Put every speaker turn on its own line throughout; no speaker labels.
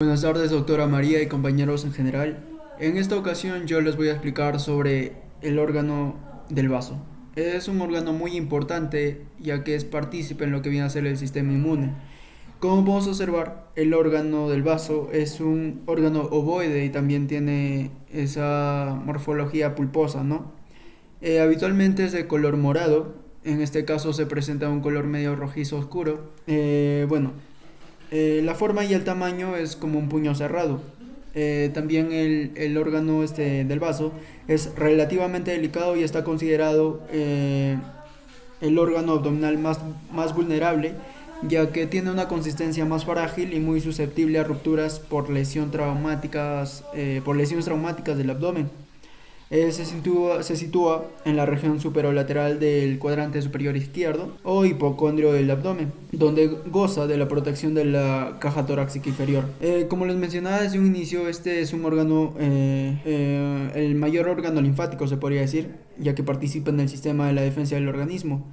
Buenas tardes, doctora María y compañeros en general. En esta ocasión yo les voy a explicar sobre el órgano del vaso. Es un órgano muy importante ya que es partícipe en lo que viene a ser el sistema inmune. Como podemos observar, el órgano del vaso es un órgano ovoide y también tiene esa morfología pulposa, ¿no? Habitualmente es de color morado, en este caso se presenta un color medio rojizo oscuro. La forma y el tamaño es como un puño cerrado. También el órgano del vaso es relativamente delicado y está considerado el órgano abdominal más vulnerable, ya que tiene una consistencia más frágil y muy susceptible a rupturas por lesiones traumáticas del abdomen. Se sitúa en la región superolateral del cuadrante superior izquierdo o hipocondrio del abdomen, donde goza de la protección de la caja torácica inferior. Como les mencionaba desde un inicio, este es un órgano, el mayor órgano linfático se podría decir, ya que participa en el sistema de la defensa del organismo.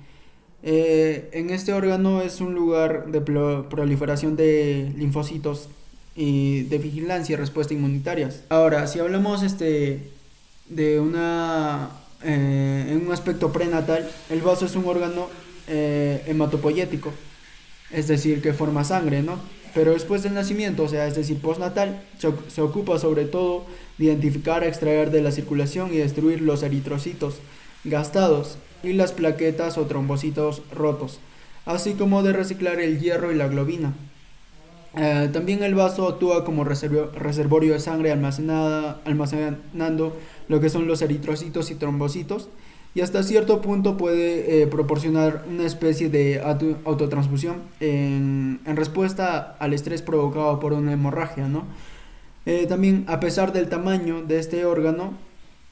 En este órgano es un lugar de proliferación de linfocitos y de vigilancia y respuesta inmunitarias. Ahora, si hablamos de en un aspecto prenatal, el vaso es un órgano hematopoyético, es decir, que forma sangre, ¿no? Pero después del nacimiento, o sea, es decir, postnatal, se ocupa sobre todo de identificar, extraer de la circulación y destruir los eritrocitos gastados y las plaquetas o trombocitos rotos, así como de reciclar el hierro y la globina. También el vaso actúa como reservorio de sangre almacenando lo que son los eritrocitos y trombocitos, y hasta cierto punto puede proporcionar una especie de autotransfusión en respuesta al estrés provocado por una hemorragia, ¿no? También, a pesar del tamaño de este órgano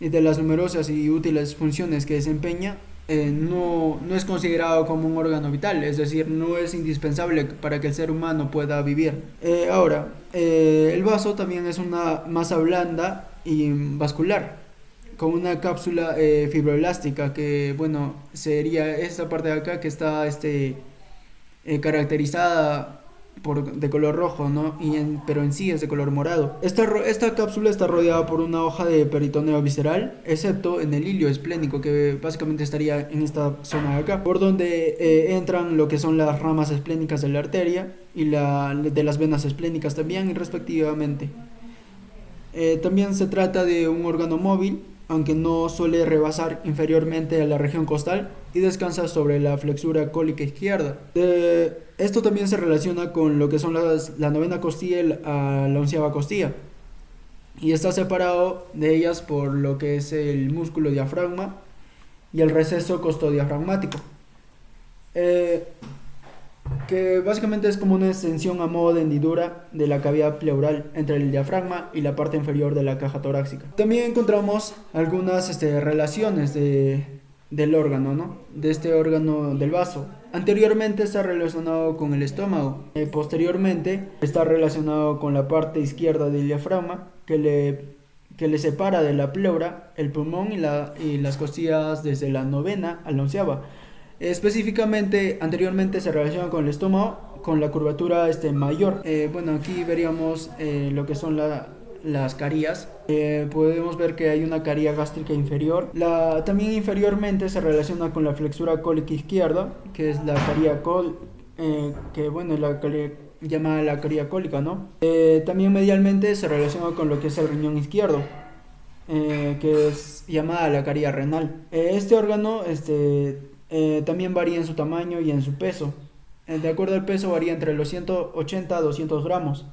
y de las numerosas y útiles funciones que desempeña, no es considerado como un órgano vital, es decir, no es indispensable para que el ser humano pueda vivir. El vaso también es una masa blanda y vascular, con una cápsula fibroelástica que, bueno, sería esta parte de acá que está caracterizada de color rojo, ¿no? Pero en sí es de color morado. Esta cápsula está rodeada por una hoja de peritoneo visceral, excepto en el hilio esplénico, que básicamente estaría en esta zona de acá, por donde entran lo que son las ramas esplénicas de la arteria y de las venas esplénicas también, y respectivamente. También se trata de un órgano móvil, aunque no suele rebasar inferiormente a la región costal y descansa sobre la flexura cólica izquierda. Esto también se relaciona con lo que son la novena costilla y la onceava costilla, y está separado de ellas por lo que es el músculo diafragma y el receso costodiafragmático, que básicamente es como una extensión a modo de hendidura de la cavidad pleural entre el diafragma y la parte inferior de la caja torácica. También encontramos algunas relaciones del órgano, ¿no? De este órgano del vaso. Anteriormente está relacionado con el estómago, posteriormente está relacionado con la parte izquierda del diafragma, que le separa de la pleura, el pulmón y las costillas desde la novena a la onceava. Específicamente, anteriormente se relaciona con el estómago, con la curvatura mayor. Aquí veríamos lo que son las carías. Podemos ver que hay una caría gástrica inferior. También inferiormente se relaciona con la flexura cólica izquierda, que es la caría llamada la caría cólica, ¿no? También medialmente se relaciona con lo que es el riñón izquierdo, que es llamada la caría renal. Este órgano también varía en su tamaño y en su peso. De acuerdo al peso varía entre los 180 a 200 gramos.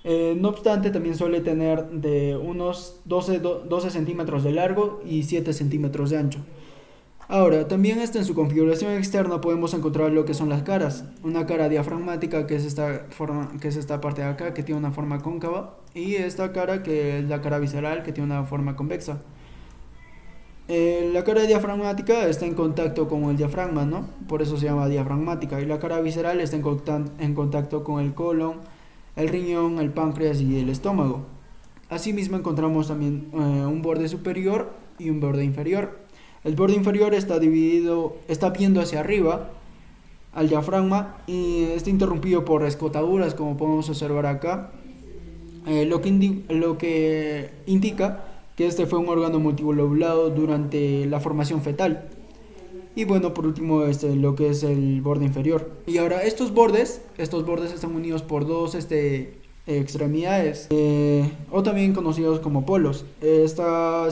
No obstante, también suele tener de unos 12 centímetros de largo y 7 centímetros de ancho. Ahora, también en su configuración externa podemos encontrar lo que son las caras. Una cara diafragmática, que es esta parte de acá, que tiene una forma cóncava, y esta cara, que es la cara visceral, que tiene una forma convexa. La cara diafragmática está en contacto con el diafragma, ¿no? Por eso se llama diafragmática. Y la cara visceral está en contacto con el colon, el riñón, el páncreas y el estómago. Asimismo encontramos también un borde superior y un borde inferior. El borde inferior está viendo hacia arriba al diafragma y está interrumpido por escotaduras, como podemos observar acá. lo que indica que este fue un órgano multilobulado durante la formación fetal. Y bueno, por último, lo que es el borde inferior. Y ahora, estos bordes están unidos por dos extremidades, o también conocidos como polos. Está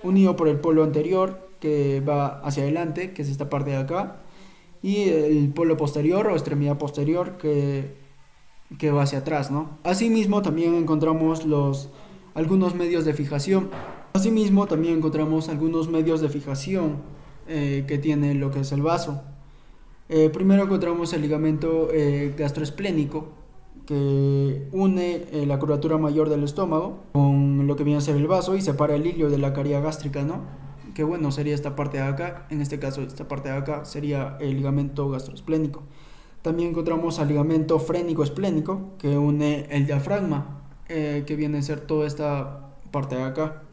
unido por el polo anterior, que va hacia adelante, que es esta parte de acá, y el polo posterior o extremidad posterior, que va hacia atrás, ¿no? Asimismo, también encontramos algunos medios de fijación. Que tiene lo que es el vaso. Primero encontramos el ligamento gastroesplénico, que une la curvatura mayor del estómago con lo que viene a ser el vaso y separa el ilio de la caría gástrica, ¿no? Que bueno, sería esta parte de acá. En este caso, esta parte de acá sería el ligamento gastroesplénico. También encontramos al ligamento frénico-esplénico, que une el diafragma, que viene a ser toda esta parte de acá,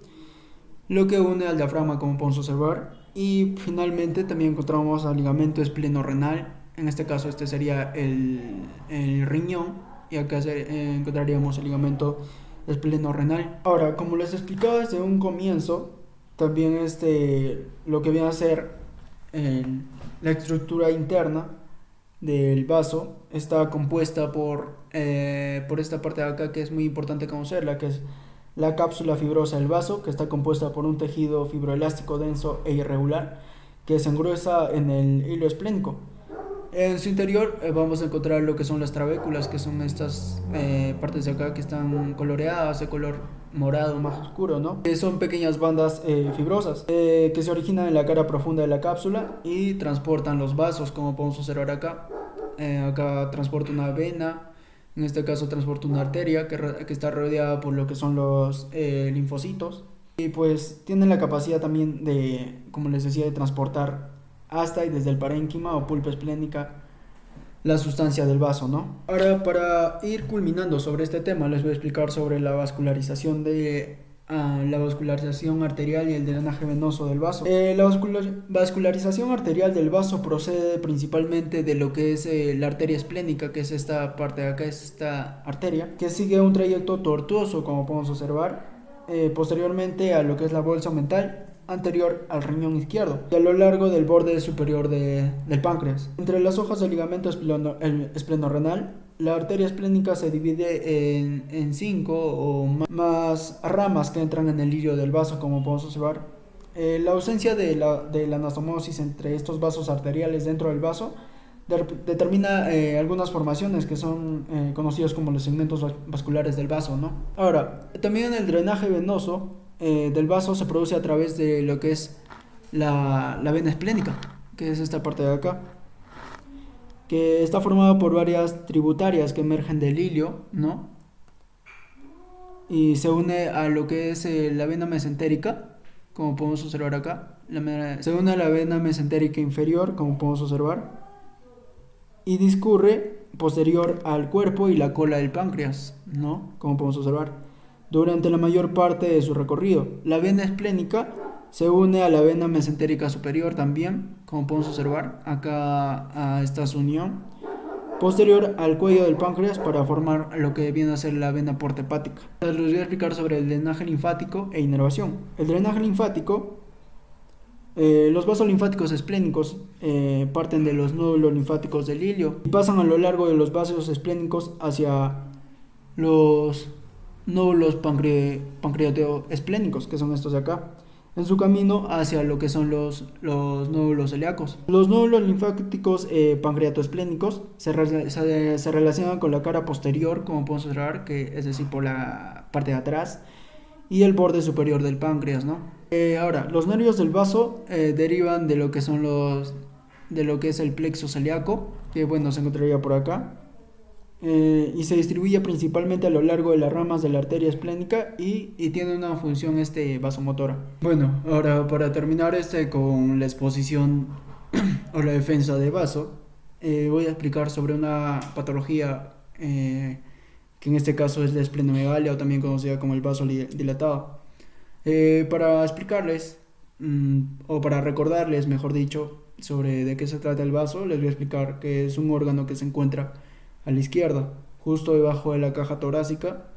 lo que une al diafragma, como podemos observar. Y finalmente también encontramos al ligamento espleno-renal. En este caso este sería el riñón, y acá encontraríamos el ligamento espleno-renal. Ahora, como les explicaba desde un comienzo, también lo que viene a ser la estructura interna del vaso está compuesta por esta parte de acá, que es muy importante conocerla, que es la cápsula fibrosa del vaso, que está compuesta por un tejido fibroelástico denso e irregular que se engruesa en el hilo esplénico. En su interior vamos a encontrar lo que son las trabéculas, que son estas partes de acá que están coloreadas de color morado más oscuro, ¿no? Son pequeñas bandas fibrosas que se originan en la cara profunda de la cápsula y transportan los vasos, como podemos observar acá. Acá transporta una vena, en este caso transporta una arteria que está rodeada por lo que son los linfocitos, y pues tienen la capacidad también de, como les decía, de transportar hasta y desde el parénquima o pulpa esplénica la sustancia del vaso, ¿no? Ahora, para ir culminando sobre este tema, les voy a explicar sobre la vascularización arterial y el drenaje venoso del vaso. La vascularización arterial del vaso procede principalmente de lo que es la arteria esplénica, que es esta parte de acá, es esta arteria, que sigue un trayecto tortuoso, como podemos observar, posteriormente a lo que es la bolsa mental, anterior al riñón izquierdo, y a lo largo del borde superior del páncreas. Entre las hojas del ligamento esplenorrenal, la arteria esplénica se divide en 5 o más ramas que entran en el hilio del vaso, como podemos observar. La ausencia de la anastomosis entre estos vasos arteriales dentro del vaso determina algunas formaciones que son conocidas como los segmentos vasculares del vaso, ¿no? Ahora, también el drenaje venoso del vaso se produce a través de lo que es la vena esplénica, que es esta parte de acá, que está formada por varias tributarias que emergen del hilio, ¿no? Y se une a lo que es la vena mesentérica, como podemos observar acá. Se une a la vena mesentérica inferior, como podemos observar, y discurre posterior al cuerpo y la cola del páncreas, ¿no? Como podemos observar. Durante la mayor parte de su recorrido, la vena esplénica se une a la vena mesentérica superior también, como podemos observar acá, a esta unión, posterior al cuello del páncreas, para formar lo que viene a ser la vena porta hepática. Les voy a explicar sobre el drenaje linfático e inervación. El drenaje linfático, los vasos linfáticos esplénicos parten de los nódulos linfáticos del hilio y pasan a lo largo de los vasos esplénicos hacia los nódulos pancreatoesplénicos, que son estos de acá, en su camino hacia lo que son los nódulos celíacos. Los nódulos linfáticos pancreatoesplénicos se relacionan con la cara posterior, como podemos observar, que es decir, por la parte de atrás, y el borde superior del páncreas, ¿no? Ahora, los nervios del vaso derivan de lo que son de lo que es el plexo celíaco, que bueno, se encontraría por acá. Y se distribuye principalmente a lo largo de las ramas de la arteria esplénica y tiene una función vasomotora. Bueno, ahora para terminar con la exposición o la defensa de vaso, voy a explicar sobre una patología que en este caso es la esplenomegalia, o también conocida como el vaso dilatado. Para explicarles, o para recordarles, mejor dicho, sobre de qué se trata el vaso, les voy a explicar que es un órgano que se encuentra a la izquierda, justo debajo de la caja torácica.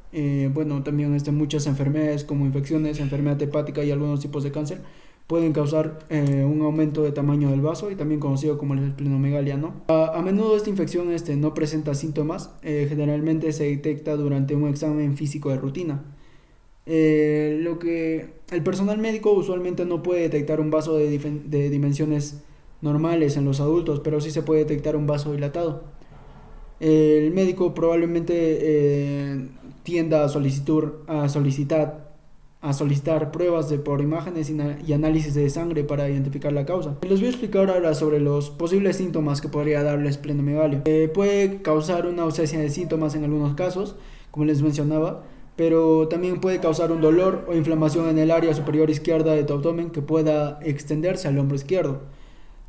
Bueno, también muchas enfermedades como infecciones, enfermedad hepática y algunos tipos de cáncer pueden causar un aumento de tamaño del vaso y también conocido como la esplenomegalia, ¿no? A menudo esta infección no presenta síntomas, generalmente se detecta durante un examen físico de rutina. Lo que el personal médico usualmente no puede detectar un vaso de dimensiones normales en los adultos, pero sí se puede detectar un vaso dilatado. El médico probablemente tienda a solicitar pruebas por imágenes y análisis de sangre para identificar la causa. Les voy a explicar ahora sobre los posibles síntomas que podría dar la esplenomegalia. Puede causar una ausencia de síntomas en algunos casos, como les mencionaba, pero también puede causar un dolor o inflamación en el área superior izquierda de tu abdomen que pueda extenderse al hombro izquierdo.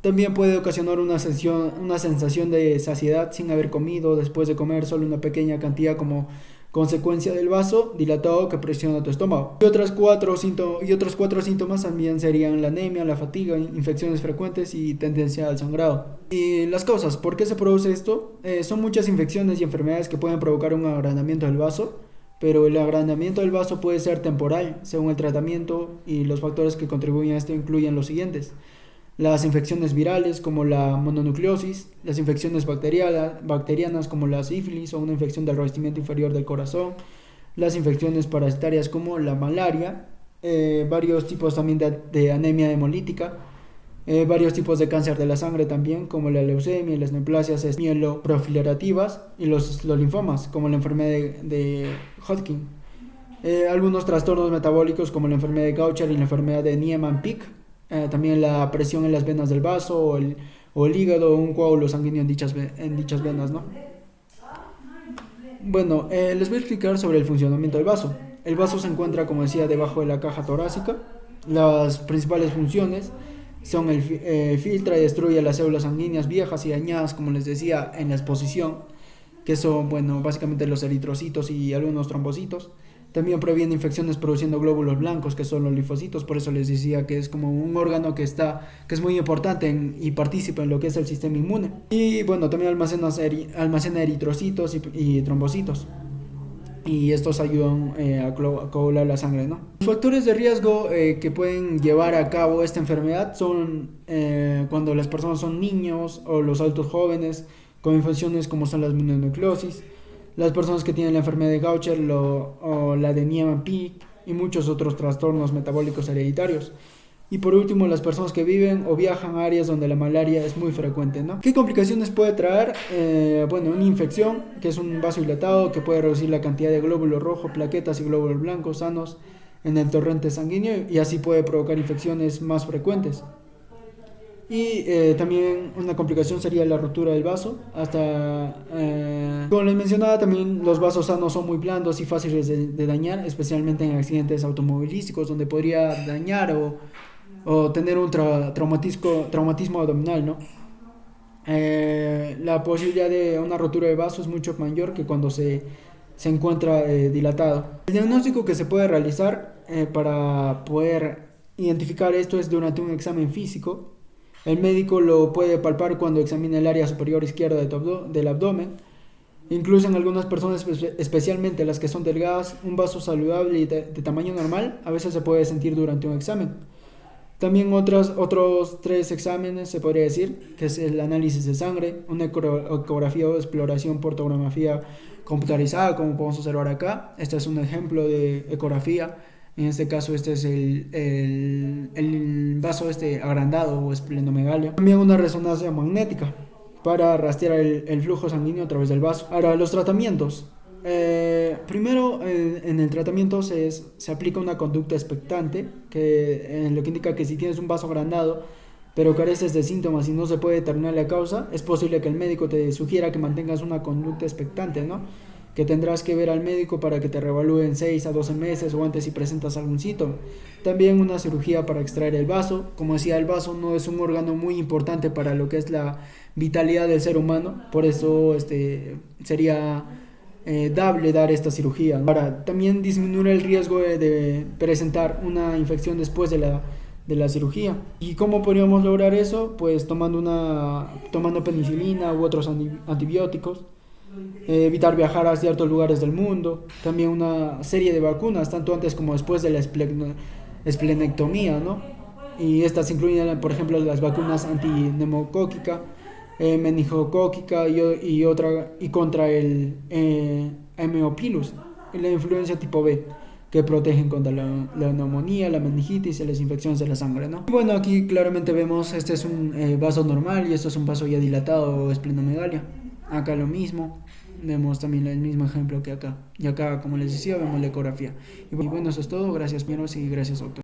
También puede ocasionar una sensación de saciedad sin haber comido, después de comer solo una pequeña cantidad como consecuencia del vaso dilatado que presiona tu estómago. Y otros cuatro síntomas también serían la anemia, la fatiga, infecciones frecuentes y tendencia al sangrado. Y las causas, ¿por qué se produce esto? Son muchas infecciones y enfermedades que pueden provocar un agrandamiento del vaso, pero el agrandamiento del vaso puede ser temporal, según el tratamiento, y los factores que contribuyen a esto incluyen los siguientes: las infecciones virales como la mononucleosis, las infecciones bacterianas como la sífilis o una infección del revestimiento inferior del corazón, las infecciones parasitarias como la malaria, varios tipos también de anemia hemolítica, varios tipos de cáncer de la sangre también como la leucemia y las neoplasias mieloproliferativas y los linfomas como la enfermedad de Hodgkin. Algunos trastornos metabólicos como la enfermedad de Gaucher y la enfermedad de Niemann-Pick. También la presión en las venas del vaso o el hígado o un coágulo sanguíneo en dichas venas, ¿no? Bueno, les voy a explicar sobre el funcionamiento del vaso. El vaso se encuentra, como decía, debajo de la caja torácica. Las principales funciones son filtra y destruye las células sanguíneas viejas y dañadas, como les decía, en la exposición, que son, bueno, básicamente los eritrocitos y algunos trombocitos. También previene infecciones produciendo glóbulos blancos, que son los linfocitos. Por eso les decía que es como un órgano que es muy importante y participa en lo que es el sistema inmune. Y bueno, también almacena eritrocitos y trombocitos. Y estos ayudan a coagular la sangre, ¿no? Los factores de riesgo que pueden llevar a cabo esta enfermedad son cuando las personas son niños o los adultos jóvenes con infecciones como son las mononucleosis, las personas que tienen la enfermedad de Gaucher o la de Niemann-Pick y muchos otros trastornos metabólicos hereditarios. Y por último, las personas que viven o viajan a áreas donde la malaria es muy frecuente, ¿no? ¿Qué complicaciones puede traer? Bueno, una infección, que es un vaso dilatado que puede reducir la cantidad de glóbulos rojos, plaquetas y glóbulos blancos sanos en el torrente sanguíneo y así puede provocar infecciones más frecuentes. Y también una complicación sería la rotura del vaso. Como les mencionaba, también los vasos sanos son muy blandos y fáciles de dañar, especialmente en accidentes automovilísticos, donde podría dañar o tener un traumatismo abdominal, ¿no? La posibilidad de una rotura de vaso es mucho mayor que cuando se encuentra dilatado. El diagnóstico que se puede realizar para poder identificar esto es durante un examen físico. El médico lo puede palpar cuando examina el área superior izquierda del abdomen. Incluso en algunas personas, especialmente las que son delgadas, un vaso saludable y de tamaño normal a veces se puede sentir durante un examen. También otros 3 exámenes se podría decir, que es el análisis de sangre, una ecografía o exploración por tomografía computarizada, como podemos observar acá. Este es un ejemplo de ecografía. En este caso este es el vaso agrandado o esplenomegalia. También una resonancia magnética para rastrear el flujo sanguíneo a través del vaso. Ahora, los tratamientos. Primero, en el tratamiento se aplica una conducta expectante, lo que indica que si tienes un vaso agrandado pero careces de síntomas y no se puede determinar la causa, es posible que el médico te sugiera que mantengas una conducta expectante, ¿no? Que tendrás que ver al médico para que te reevalúe en 6 a 12 meses o antes si presentas algún síntoma. También una cirugía para extraer el vaso. Como decía, el vaso no es un órgano muy importante para lo que es la vitalidad del ser humano, por eso sería dable dar esta cirugía. Para también disminuir el riesgo de presentar una infección después de la cirugía. ¿Y cómo podríamos lograr eso? Pues tomando penicilina u otros antibióticos. evitar viajar a ciertos lugares del mundo, también una serie de vacunas, tanto antes como después de la esplenectomía, ¿no? Y estas incluyen, por ejemplo, las vacunas antineumocóquica, meningocóquica y contra el Haemophilus, y la influencia tipo B, que protegen contra la neumonía, la meningitis y las infecciones de la sangre, ¿no? Y bueno, aquí claramente vemos, este es un vaso normal y esto es un vaso ya dilatado o esplenomegalia. Acá lo mismo, vemos también el mismo ejemplo que acá. Y acá, como les decía, vemos la ecografía. Y bueno, eso es todo. Gracias, miembros, y gracias, doctor.